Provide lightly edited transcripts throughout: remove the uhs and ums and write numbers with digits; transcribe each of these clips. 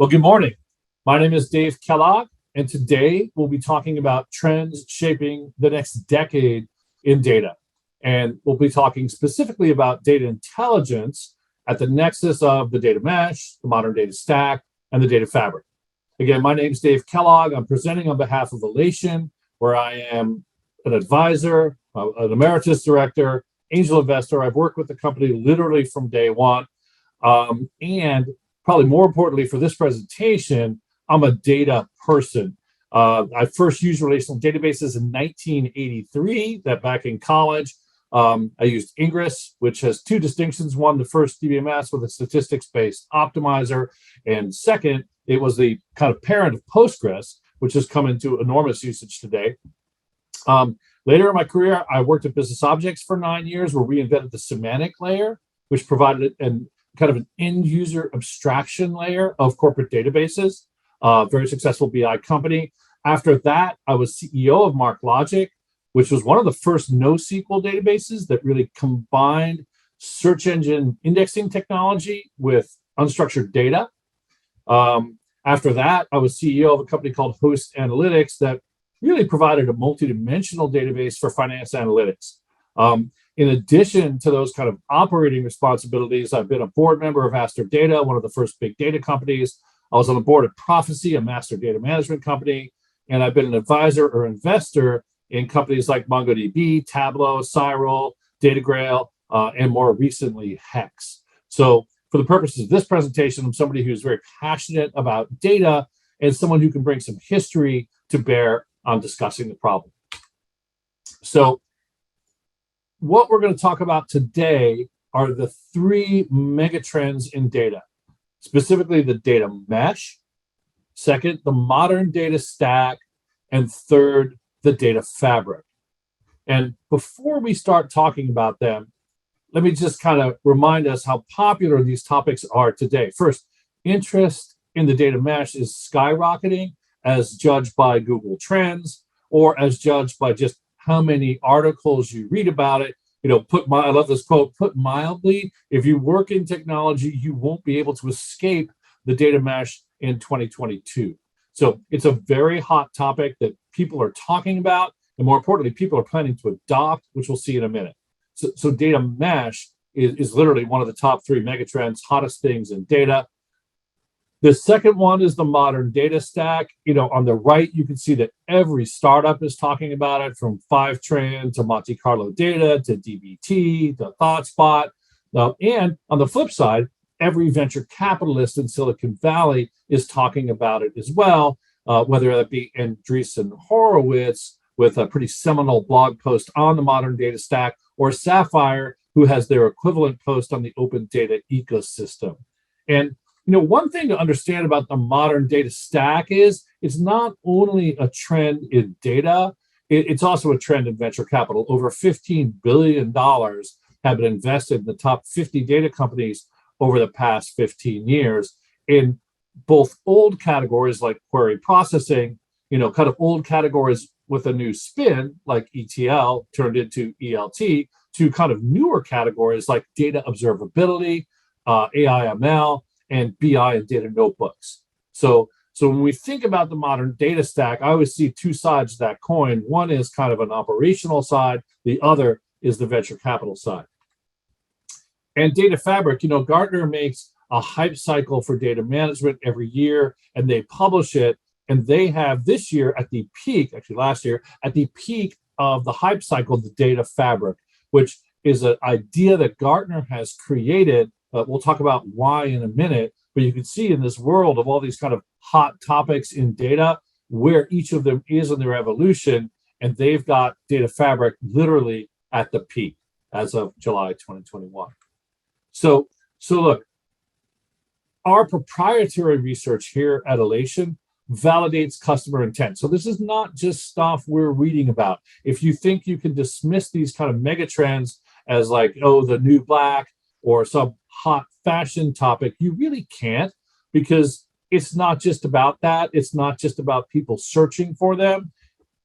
Well, good morning. My name is Dave Kellogg, and today we'll be talking about trends shaping the next decade in data. And we'll be talking specifically about data intelligence at the nexus of the data mesh, the modern data stack, and the data fabric. Again, my name is Dave Kellogg. I'm presenting on behalf of Alation, where I am an advisor, an emeritus director, angel investor. I've worked with the company literally from day one. And probably more importantly for this presentation, I'm a data person. I first used relational databases in 1983, that back in college. I used Ingress, which has two distinctions. One, the first DBMS with a statistics-based optimizer. And second, it was the kind of parent of Postgres, which has come into enormous usage today. Later in my career, I worked at Business Objects for 9 years, where we invented the semantic layer, which provided an kind of an end user abstraction layer of corporate databases. Very successful BI company. After that, I was CEO of MarkLogic, which was one of the first NoSQL databases that really combined search engine indexing technology with unstructured data. After that, I was CEO of a company called Host Analytics that really provided a multidimensional database for finance analytics. In addition to those kind of operating responsibilities, I've been a board member of Aster Data, one of the first big data companies. I was on the board of Prophecy, a master data management company, and I've been an advisor or investor in companies like MongoDB, Tableau, Cyril, DataGrail, and more recently, Hex. So for the purposes of this presentation, I'm somebody who's very passionate about data and someone who can bring some history to bear on discussing the problem. So what we're going to talk about today are the three megatrends in data, specifically the data mesh, second, the modern data stack, and third, the data fabric. And before we start talking about them, let me just kind of remind us how popular these topics are today. First, interest in the data mesh is skyrocketing as judged by Google Trends or as judged by just how many articles you read about it. You know, I love this quote, put mildly, if you work in technology, you won't be able to escape the data mesh in 2022. So it's a very hot topic that people are talking about, and more importantly, people are planning to adopt, which we'll see in a minute. So data mesh is literally one of the top three megatrends, hottest things in data. The second one is the modern data stack. You know, on the right, you can see that every startup is talking about it, from Fivetran to Monte Carlo Data to DBT to ThoughtSpot. And on the flip side, every venture capitalist in Silicon Valley is talking about it as well, whether that be Andreessen Horowitz with a pretty seminal blog post on the modern data stack, or Sapphire, who has their equivalent post on the open data ecosystem. And you know, one thing to understand about the modern data stack is it's not only a trend in data, it's also a trend in venture capital. Over $15 billion have been invested in the top 50 data companies over the past 15 years in both old categories like query processing, you know, kind of old categories with a new spin like ETL turned into ELT, to kind of newer categories like data observability, AI/ML, and BI and data notebooks. So when we think about the modern data stack, I always see two sides of that coin. One is kind of an operational side. The other is the venture capital side. And data fabric, you know, Gartner makes a hype cycle for data management every year, and they publish it. And they have this year at the peak, actually last year, at the peak of the hype cycle, the data fabric, which is an idea that Gartner has created. We'll talk about why in a minute, but you can see in this world of all these kind of hot topics in data, where each of them is in their evolution, and they've got data fabric literally at the peak as of July 2021. So look, our proprietary research here at Alation validates customer intent. So this is not just stuff we're reading about. If you think you can dismiss these kind of megatrends as like, oh, the new black or some hot fashion topic, you really can't, because it's not just about that. It's not just about people searching for them.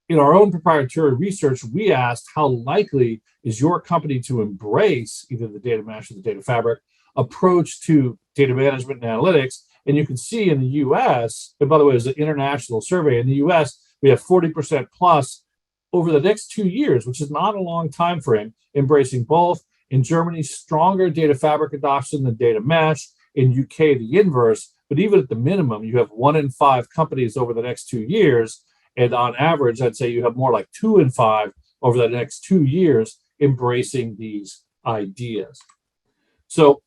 In our own proprietary research, we asked how likely is your company to embrace either the data mesh or the data fabric approach to data management and analytics. And you can see in the US, and by the way, it was an international survey, in the US, we have 40% plus over the next 2 years, which is not a long time frame, embracing both. In Germany, stronger data fabric adoption than data mesh. In UK, the inverse. But even at the minimum, you have 1 in 5 companies over the next 2 years. And on average, I'd say you have more like 2 in 5 over the next 2 years embracing these ideas. So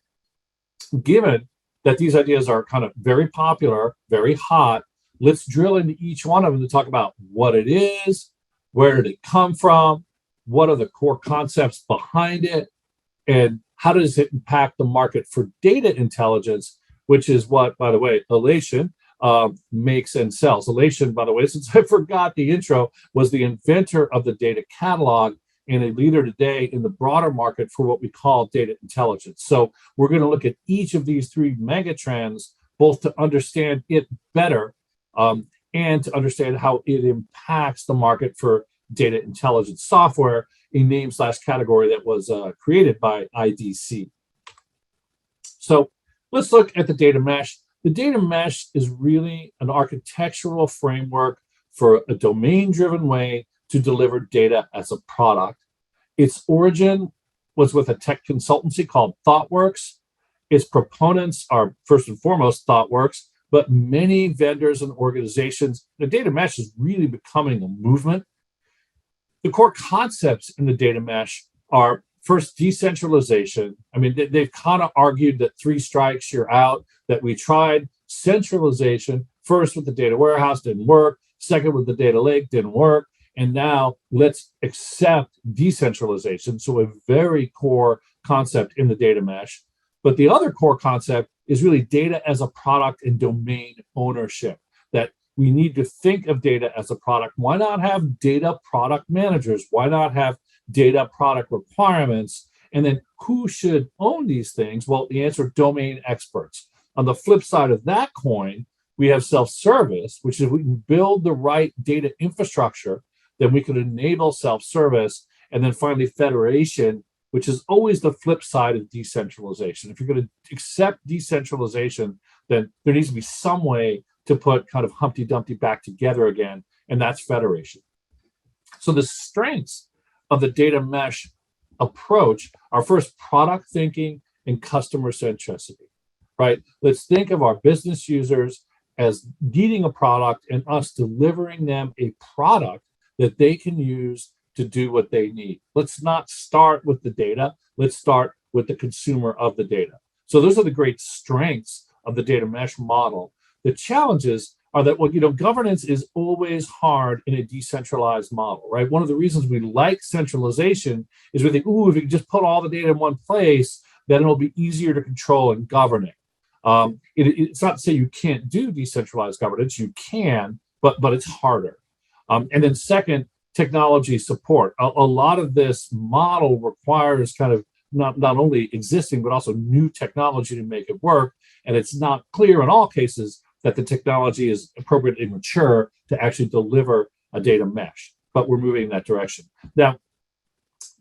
given that these ideas are kind of very popular, very hot, let's drill into each one of them to talk about what it is, where did it come from, what are the core concepts behind it, and how does it impact the market for data intelligence, which is what, by the way, Alation makes and sells. Alation, by the way, since I forgot the intro, was the inventor of the data catalog and a leader today in the broader market for what we call data intelligence. So we're going to look at each of these 3 megatrends, both to understand it better and to understand how it impacts the market for data intelligence software, a name/category that was created by IDC. So let's look at the data mesh. The data mesh is really an architectural framework for a domain-driven way to deliver data as a product. Its origin was with a tech consultancy called ThoughtWorks. Its proponents are first and foremost ThoughtWorks, but many vendors and organizations, the data mesh is really becoming a movement. The core concepts in the data mesh are first, decentralization. I mean, they've kind of argued that 3 strikes, you're out, that we tried centralization, first with the data warehouse, didn't work, second with the data lake, didn't work, and now let's accept decentralization. So a very core concept in the data mesh. But the other core concept is really data as a product and domain ownership, that we need to think of data as a product. Why not have data product managers? Why not have data product requirements? And then who should own these things? Well, the answer, domain experts. On the flip side of that coin, we have self-service, which is if we can build the right data infrastructure, then we can enable self-service. And then finally, federation, which is always the flip side of decentralization. If you're going to accept decentralization, then there needs to be some way to put kind of Humpty Dumpty back together again, and that's federation. So the strengths of the data mesh approach are first product thinking and customer centricity, right? Let's think of our business users as needing a product and us delivering them a product that they can use to do what they need. Let's not start with the data. Let's start with the consumer of the data. So those are the great strengths of the data mesh model. The challenges are that, well, governance is always hard in a decentralized model, right? One of the reasons we like centralization is we think, ooh, if you can just put all the data in one place, then it'll be easier to control and govern it. It's not to say you can't do decentralized governance. You can, but it's harder. And then second, technology support. A lot of this model requires kind of not only existing, but also new technology to make it work. And it's not clear in all cases that the technology is appropriately mature to actually deliver a data mesh, but we're moving in that direction. Now,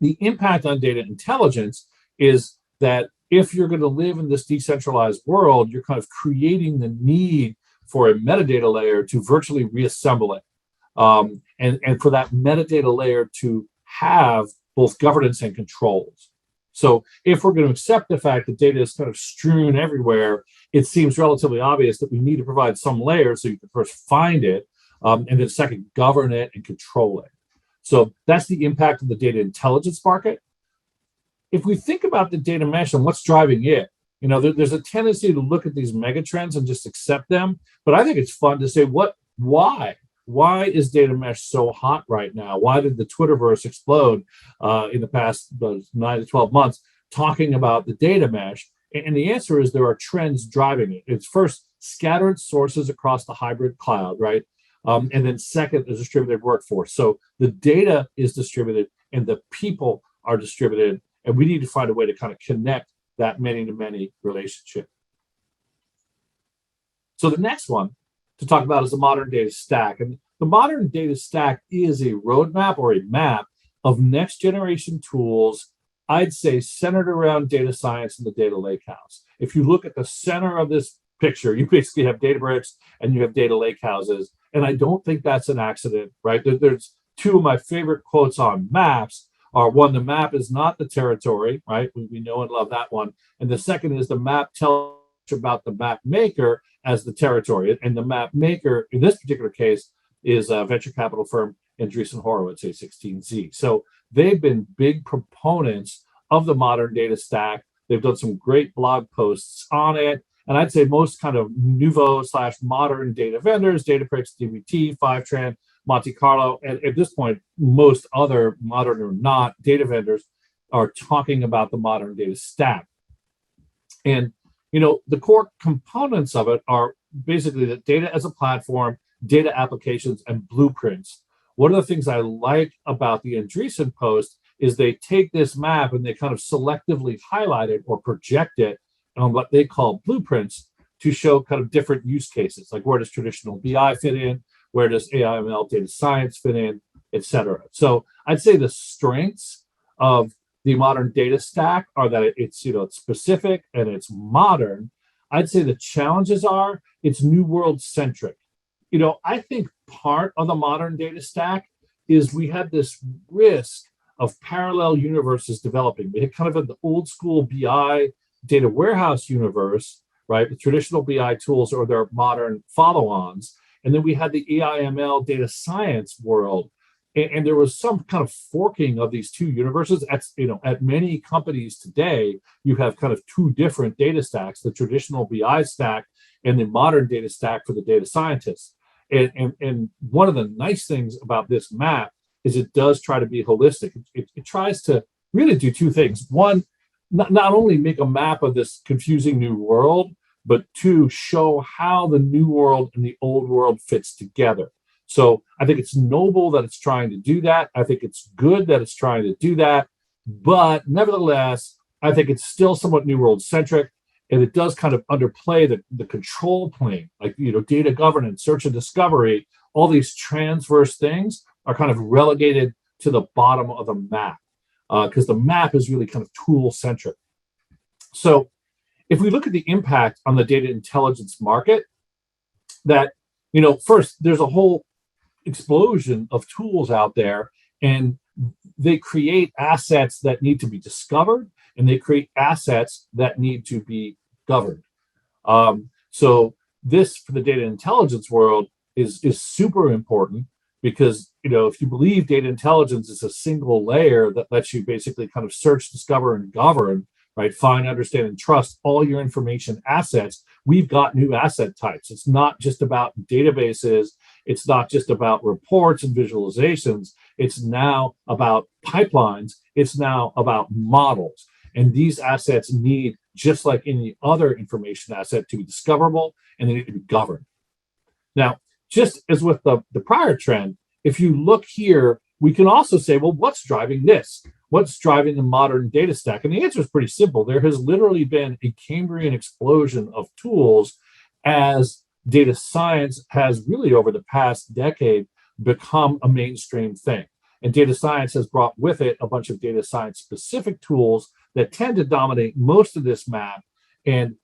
the impact on data intelligence is that if you're going to live in this decentralized world, you're kind of creating the need for a metadata layer to virtually reassemble it. And for that metadata layer to have both governance and controls. So if we're going to accept the fact that data is kind of strewn everywhere, it seems relatively obvious that we need to provide some layer so you can first find it, and then second, govern it and control it. So that's the impact of the data intelligence market. If we think about the data mesh and what's driving it, there's a tendency to look at these megatrends and just accept them. But I think it's fun to say, why? Why is data mesh so hot right now? Why did the Twitterverse explode in the past 9 to 12 months talking about the data mesh? And the answer is there are trends driving it. It's first, scattered sources across the hybrid cloud, right? And then second, a distributed workforce. So the data is distributed and the people are distributed. And we need to find a way to kind of connect that many-to-many relationship. So the next one to talk about is the modern data stack. And the modern data stack is a roadmap or a map of next generation tools, I'd say centered around data science and the data lakehouse. If you look at the center of this picture. You basically have Databricks and you have data lake houses. And I don't think that's an accident, right? There's two of my favorite quotes on maps are one, the map is not the territory, right? We know and love that one. And the second is the map tells about the map maker as the territory. And the map maker, in this particular case, is a venture capital firm, Andreessen Horowitz, A16Z. So they've been big proponents of the modern data stack. They've done some great blog posts on it. And I'd say most kind of nouveau / modern data vendors, Databricks, DBT, Fivetran, Monte Carlo, and at this point, most other modern or not data vendors are talking about the modern data stack. And, the core components of it are basically the data as a platform, data applications, and blueprints. One of the things I like about the Andreessen post is they take this map and they kind of selectively highlight it or project it on what they call blueprints to show kind of different use cases, like where does traditional BI fit in, where does AI/ML data science fit in, et cetera. So I'd say the strengths of the modern data stack are that it's specific and it's modern. I'd say the challenges are it's new world centric. I think part of the modern data stack is we had this risk of parallel universes developing. We had kind of the old school BI data warehouse universe, right? The traditional BI tools or their modern follow-ons. And then we had the AI/ML data science world. And there was some kind of forking of these two universes. At many companies today, you have kind of two different data stacks, the traditional BI stack and the modern data stack for the data scientists. And one of the nice things about this map is it does try to be holistic. It tries to really do two things. One, not only make a map of this confusing new world, but two, show how the new world and the old world fits together. So I think it's noble that it's trying to do that. I think it's good that it's trying to do that. But nevertheless, I think it's still somewhat new world centric. And it does kind of underplay the control plane, like, data governance, search and discovery, all these transverse things are kind of relegated to the bottom of the map because the map is really kind of tool centric. So if we look at the impact on the data intelligence market, that, first, there's a whole explosion of tools out there, and they create assets that need to be discovered, and they create assets that need to be governed. So this, for the data intelligence world, is super important because, if you believe data intelligence is a single layer that lets you basically kind of search, discover, and govern, right? Find, understand, and trust all your information assets. We've got new asset types. It's not just about databases. It's not just about reports and visualizations. It's now about pipelines. It's now about models. And these assets need, just like any other information asset, to be discoverable, and they need to be governed. Now, just as with the prior trend, if you look here, we can also say, well, what's driving this? What's driving the modern data stack? And the answer is pretty simple. There has literally been a Cambrian explosion of tools as data science has really, over the past decade, become a mainstream thing. And data science has brought with it a bunch of data science specific tools that tend to dominate most of this map. And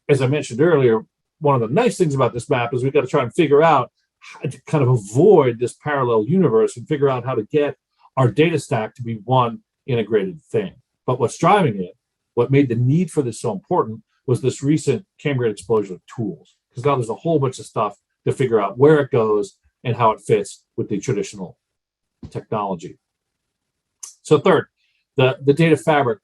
as I mentioned earlier, one of the nice things about this map is we've got to try and figure out how to kind of avoid this parallel universe and figure out how to get our data stack to be one integrated thing. But what's driving it, what made the need for this so important, was this recent Cambrian explosion of tools. Because now there's a whole bunch of stuff to figure out where it goes and how it fits with the traditional technology. So third, the data fabric.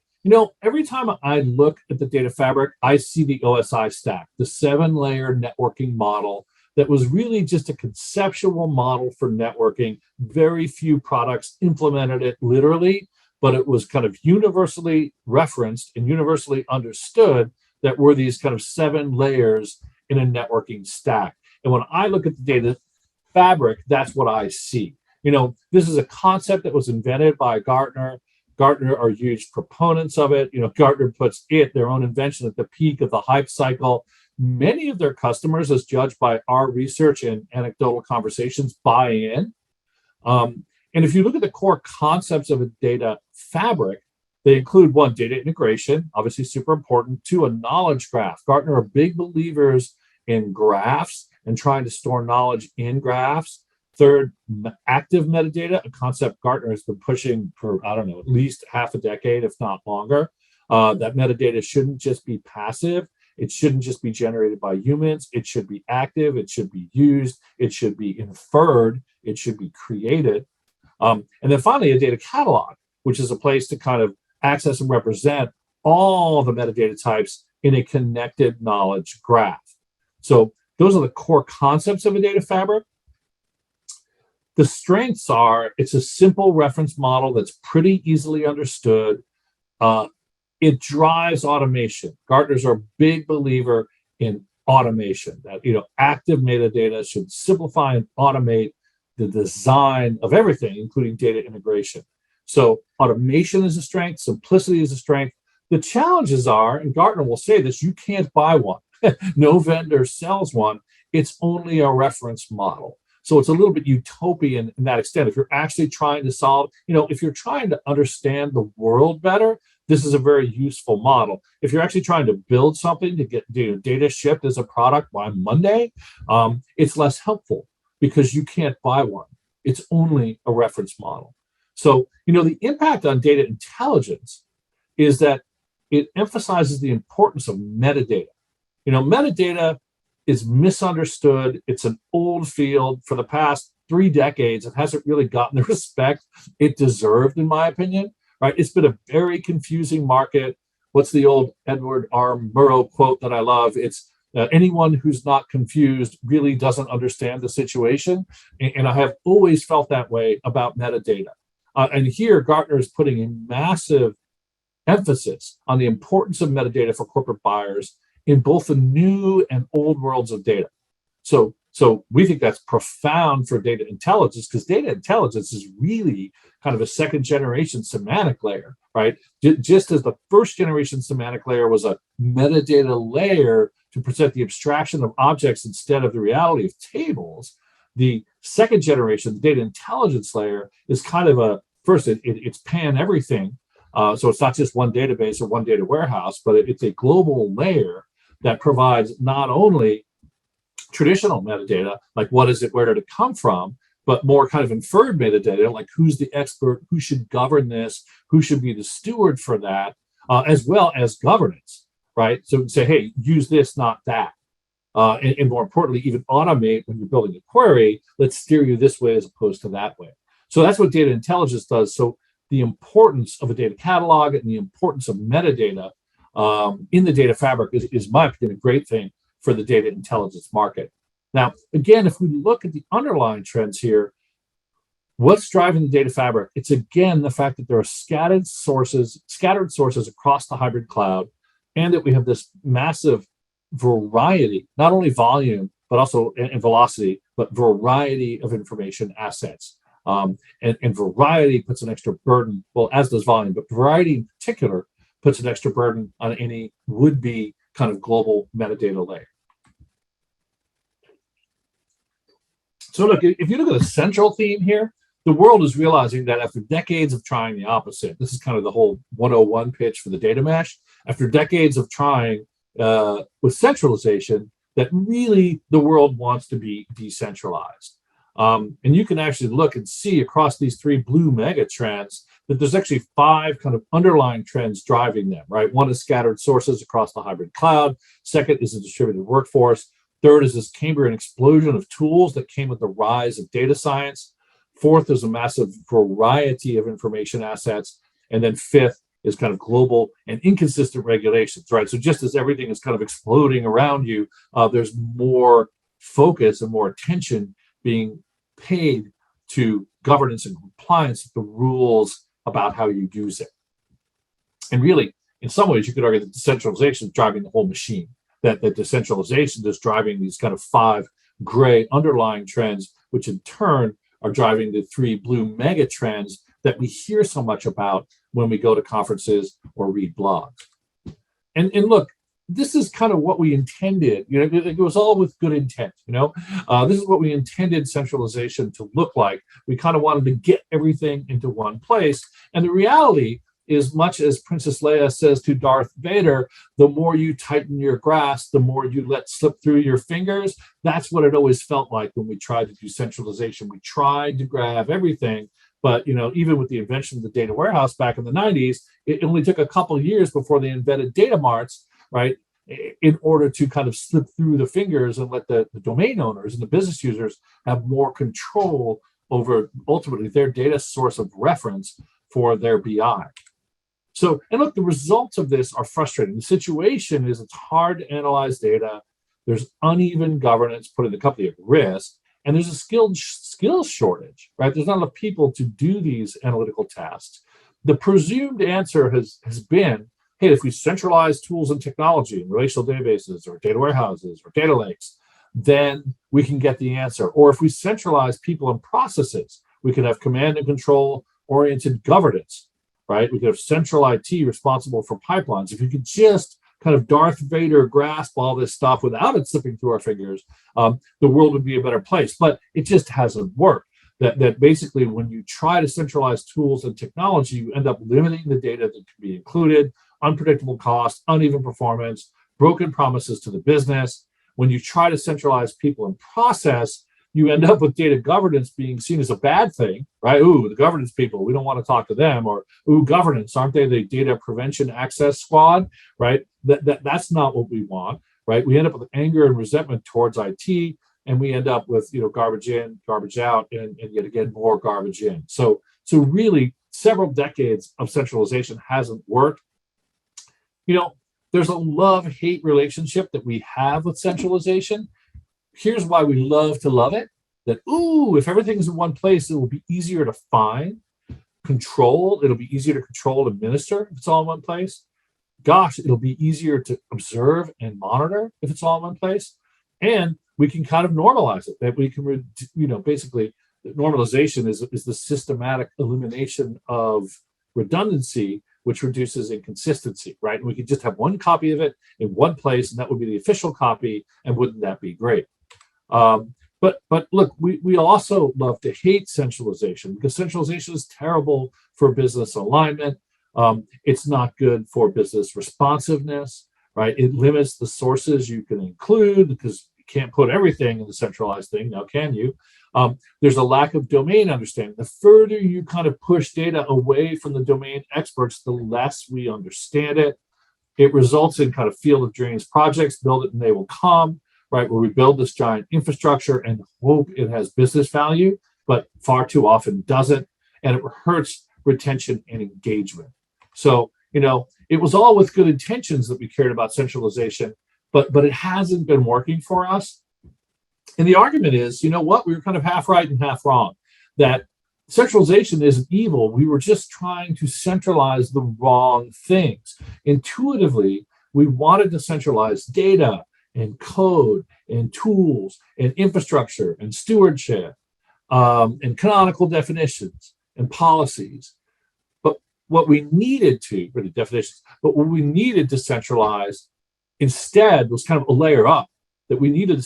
Every time I look at the data fabric, I see the OSI stack, the 7-layer networking model that was really just a conceptual model for networking. Very few products implemented it literally, but it was kind of universally referenced and universally understood that were these kind of 7 layers in a networking stack. And when I look at the data fabric, that's what I see. This is a concept that was invented by Gartner. Gartner are huge proponents of it. Gartner puts their own invention, at the peak of the hype cycle. Many of their customers, as judged by our research and anecdotal conversations, buy in. And if you look at the core concepts of a data fabric, They include one, data integration, obviously super important. Two, a knowledge graph. Gartner are big believers in graphs and trying to store knowledge in graphs. Third, active metadata, a concept Gartner has been pushing for, I don't know, at least half a decade, if not longer. That metadata shouldn't just be passive. It shouldn't just be generated by humans. It should be active. It should be used. It should be inferred. It should be created. And then finally, a data catalog, which is a place to kind of access and represent all the metadata types in a connected knowledge graph. So those are the core concepts of a data fabric. The strengths are, it's a simple reference model that's pretty easily understood. It drives automation. Gartner's are a big believer in automation, that active metadata should simplify and automate the design of everything, including data integration. So automation is a strength, simplicity is a strength. The challenges are, and Gartner will say this, you can't buy one. No vendor sells one. It's only a reference model. So it's a little bit utopian in that extent. If you're actually trying to solve, if you're trying to understand the world better, this is a very useful model. If you're actually trying to build something to get data shipped as a product by Monday, it's less helpful because you can't buy one. It's only a reference model. So, the impact on data intelligence is that it emphasizes the importance of metadata. Metadata is misunderstood. It's an old field. For the past 3 decades, it hasn't really gotten the respect it deserved, in my opinion. Right? It's been a very confusing market. What's the old Edward R. Murrow quote that I love? It's anyone who's not confused really doesn't understand the situation. And I have always felt that way about metadata. And here, Gartner is putting a massive emphasis on the importance of metadata for corporate buyers in both the new and old worlds of data. So we think that's profound for data intelligence, because data intelligence is really kind of a second generation semantic layer, right? Just as the first generation semantic layer was a metadata layer to present the abstraction of objects instead of the reality of tables, the second generation, the data intelligence layer, is kind of it's pan everything. So it's not just one database or one data warehouse, but it's a global layer that provides not only traditional metadata, like what is it, where did it come from, but more kind of inferred metadata, like who's the expert, who should govern this, who should be the steward for that, as well as governance, right? So say, hey, use this, not that. And more importantly, even automate when you're building a query, let's steer you this way as opposed to that way. So that's what data intelligence does. So the importance of a data catalog and the importance of metadata in the data fabric is my opinion, a great thing for the data intelligence market. Now, again, if we look at the underlying trends here, what's driving the data fabric? It's again the fact that there are scattered sources across the hybrid cloud, and that we have this massive variety, not only volume, but also in velocity, but variety of information assets. And variety puts an extra burden, well, as does volume, but variety in particular puts an extra burden on any would-be kind of global metadata layer. So look, if you look at the central theme here, the world is realizing that after decades of trying the opposite, this is kind of the whole 101 pitch for the data mesh, after decades of trying with centralization, that really the world wants to be decentralized. And you can actually look and see across these 3 blue mega trends that there's actually 5 kind of underlying trends driving them, right? One is scattered sources across the hybrid cloud. Second is a distributed workforce. Third is this Cambrian explosion of tools that came with the rise of data science. Fourth is a massive variety of information assets. And then fifth is kind of global and inconsistent regulations, right? So just as everything is kind of exploding around you, there's more focus and more attention being paid to governance and compliance with the rules about how you use it. And really, in some ways, you could argue that decentralization is driving the whole machine, that decentralization is driving these kind of 5 gray underlying trends, which in turn are driving the 3 blue mega trends that we hear so much about when we go to conferences or read blogs. And look, this is kind of what we intended. It was all with good intent. This is what we intended centralization to look like. We kind of wanted to get everything into one place. And the reality is much as Princess Leia says to Darth Vader, the more you tighten your grasp, the more you let slip through your fingers. That's what it always felt like when we tried to do centralization. We tried to grab everything, but even with the invention of the data warehouse back in the 90s, it only took a couple of years before they invented data marts, right? In order to kind of slip through the fingers and let the domain owners and the business users have more control over ultimately their data source of reference for their BI. So, and look, the results of this are frustrating. The situation is it's hard to analyze data. There's uneven governance putting the company at risk, and there's a skills shortage, right? There's not enough people to do these analytical tasks. The presumed answer has been, hey, if we centralize tools and technology in relational databases or data warehouses or data lakes, then we can get the answer. Or if we centralize people and processes, we can have command and control oriented governance, right? We could have central IT responsible for pipelines. If we could just kind of Darth Vader grasp all this stuff without it slipping through our fingers, the world would be a better place. But it just hasn't worked. That basically when you try to centralize tools and technology, you end up limiting the data that can be included, unpredictable costs, uneven performance, broken promises to the business. When you try to centralize people and process, you end up with data governance being seen as a bad thing, right? Ooh, the governance people, we don't want to talk to them. Or, ooh, governance, aren't they the data prevention access squad, right? That's not what we want, right? We end up with anger and resentment towards IT, and we end up with garbage in, garbage out, and yet again more garbage in. So really, several decades of centralization hasn't worked. There's a love-hate relationship that we have with centralization. Here's why we love to love it. That, ooh, if everything's in one place, it will be easier to find, control. It'll be easier to control and administer if it's all in one place. Gosh, it'll be easier to observe and monitor if it's all in one place. And we can kind of normalize it. That we can, basically, normalization is the systematic elimination of redundancy, which reduces inconsistency, right? And we could just have one copy of it in one place, and that would be the official copy, and wouldn't that be great? But look, we also love to hate centralization because centralization is terrible for business alignment. It's not good for business responsiveness, right? It limits the sources you can include because you can't put everything in the centralized thing, now can you? There's a lack of domain understanding. The further you kind of push data away from the domain experts, the less we understand it. It results in kind of field of dreams projects, build it and they will come, right? Where we build this giant infrastructure and hope it has business value, but far too often doesn't. And it hurts retention and engagement. So, it was all with good intentions that we cared about centralization, but it hasn't been working for us. And the argument is, we were kind of half right and half wrong, that centralization isn't evil. We were just trying to centralize the wrong things. Intuitively, we wanted to centralize data and code and tools and infrastructure and stewardship and canonical definitions and policies. But what we needed to, or the definitions, but what we needed to centralize instead was kind of a layer up, that we needed to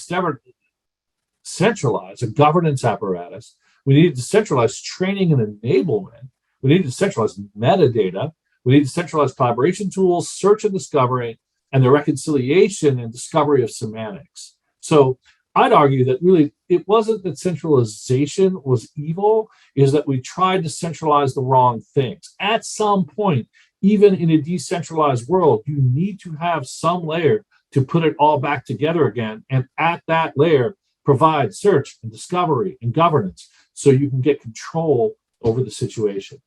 centralize a governance apparatus. We needed to centralize training and enablement. We needed to centralize metadata. We need to centralize collaboration tools, search and discovery, and the reconciliation and discovery of semantics. So I'd argue that really it wasn't that centralization was evil, is that we tried to centralize the wrong things. At some point, even in a decentralized world, you need to have some layer to put it all back together again. And at that layer, provide search and discovery and governance so you can get control over the situation.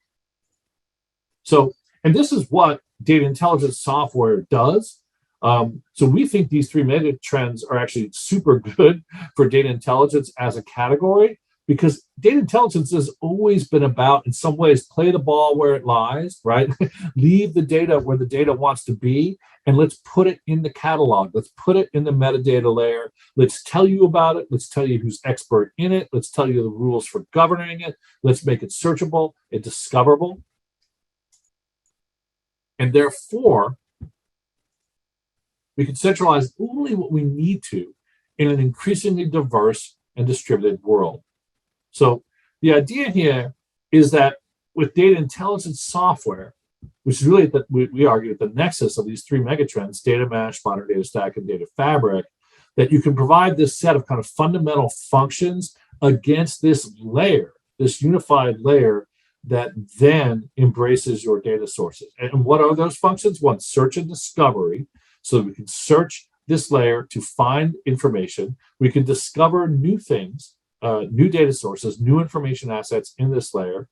So, and this is what data intelligence software does. So we think these three mega trends are actually super good for data intelligence as a category, because data intelligence has always been about, in some ways, play the ball where it lies, right? Leave the data where the data wants to be, and let's put it in the catalog. Let's put it in the metadata layer. Let's tell you about it. Let's tell you who's expert in it. Let's tell you the rules for governing it. Let's make it searchable and discoverable. And therefore, we can centralize only what we need to in an increasingly diverse and distributed world. So the idea here is that with data intelligence software, which is really that we argue at the nexus of these three megatrends: data mesh, modern data stack, and data fabric. That you can provide this set of kind of fundamental functions against this layer, this unified layer that then embraces your data sources. And what are those functions? One, search and discovery. So that we can search this layer to find information. We can discover new things, new data sources, new information assets in this layer.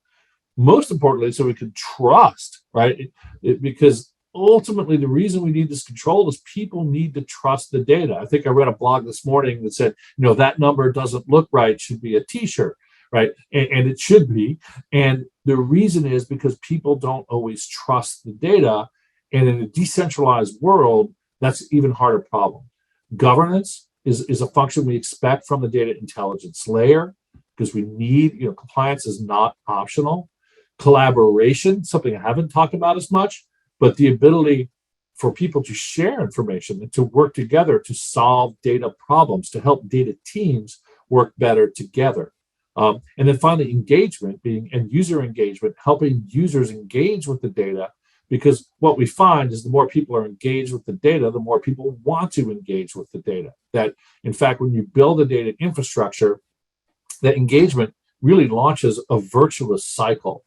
Most importantly, so we can trust, right? Because ultimately, the reason we need this control is people need to trust the data. I think I read a blog this morning that said, that number doesn't look right, should be a t-shirt, right? And it should be. And the reason is because people don't always trust the data. And in a decentralized world, that's an even harder problem. Governance is a function we expect from the data intelligence layer, because we need, compliance is not optional. Collaboration, something I haven't talked about as much, but the ability for people to share information and to work together to solve data problems, to help data teams work better together. And then finally, engagement, being end user engagement, helping users engage with the data, because what we find is the more people are engaged with the data, the more people want to engage with the data. That, in fact, when you build a data infrastructure, that engagement really launches a virtuous cycle.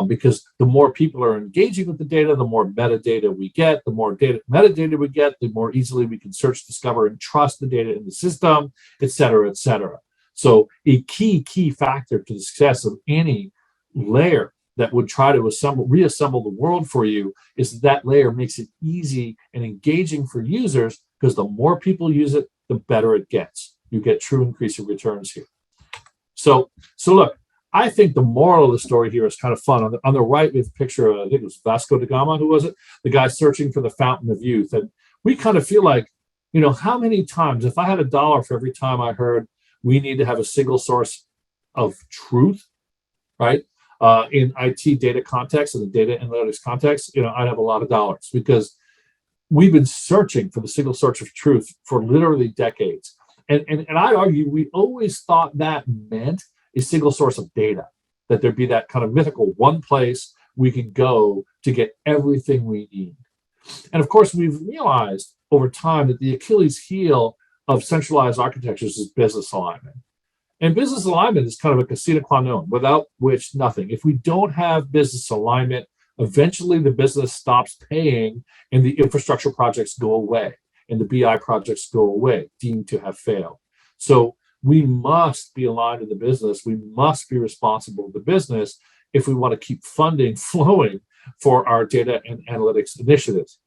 Because the more people are engaging with the data, the more metadata we get. The more metadata we get, the more easily we can search, discover, and trust the data in the system, et cetera, et cetera. So a key factor to the success of any layer that would try to reassemble the world for you is that layer makes it easy and engaging for users, because the more people use it, the better it gets. You get true increasing returns here. So look, I think the moral of the story here is kind of fun. On the right, we have a picture of, I think it was Vasco da Gama, who was it? The guy searching for the fountain of youth. And we kind of feel like, how many times, if I had $1 for every time I heard we need to have a single source of truth, right? In IT data context and the data analytics context, I'd have a lot of dollars, because we've been searching for the single source of truth for literally decades. And I'd argue we always thought that meant a single source of data, that there'd be that kind of mythical one place we could go to get everything we need. And of course, we've realized over time that the Achilles heel of centralized architectures is business alignment. And business alignment is kind of a sine qua non, without which nothing. If we don't have business alignment, eventually the business stops paying and the infrastructure projects go away and the BI projects go away, deemed to have failed. So we must be aligned to the business. We must be responsible to the business if we want to keep funding flowing for our data and analytics initiatives.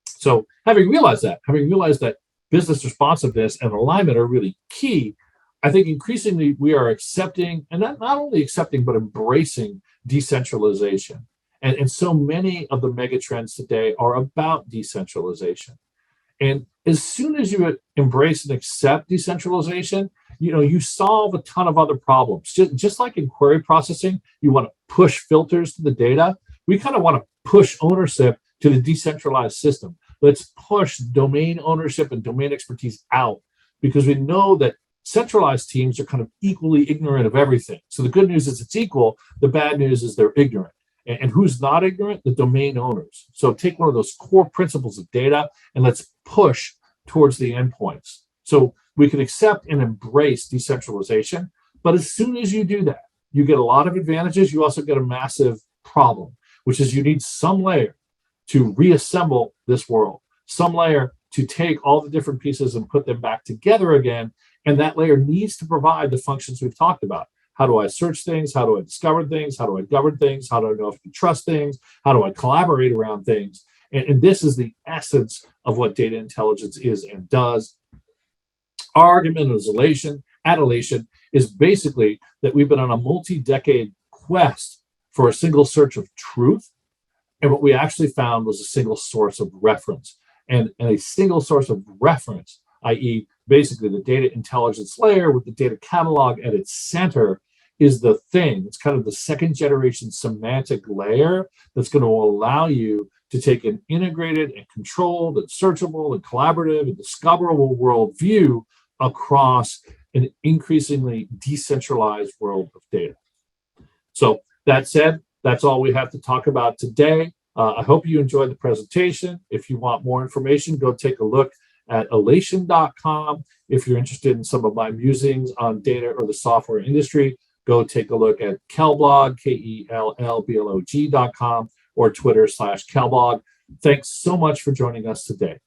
So having realized that business responsiveness and alignment are really key, I think increasingly we are accepting, and not only accepting, but embracing decentralization. And so many of the megatrends today are about decentralization. And as soon as you embrace and accept decentralization, you solve a ton of other problems. Just like in query processing, you want to push filters to the data. We kind of want to push ownership to the decentralized system. Let's push domain ownership and domain expertise out, because we know that centralized teams are kind of equally ignorant of everything. So the good news is it's equal. The bad news is they're ignorant. And who's not ignorant? The domain owners. So take one of those core principles of data and let's push towards the endpoints. So we can accept and embrace decentralization. But as soon as you do that, you get a lot of advantages. You also get a massive problem, which is you need some layer to reassemble this world, some layer to take all the different pieces and put them back together again. And that layer needs to provide the functions we've talked about. How do I search things? How do I discover things? How do I govern things? How do I know if I can trust things? How do I collaborate around things? And this is the essence of what data intelligence is and does. Our argument at Alation is basically that we've been on a multi-decade quest for a single search of truth. And what we actually found was a single source of reference. And a single source of reference, i.e., basically the data intelligence layer with the data catalog at its center, is the thing. It's kind of the second generation semantic layer that's going to allow you to take an integrated and controlled and searchable and collaborative and discoverable worldview across an increasingly decentralized world of data. So that said, that's all we have to talk about today. I hope you enjoyed the presentation. If you want more information, go take a look at Alation.com. If you're interested in some of my musings on data or the software industry, go take a look at Kellogg, KELLBLOG.com, or Twitter/Kellogg. Thanks so much for joining us today.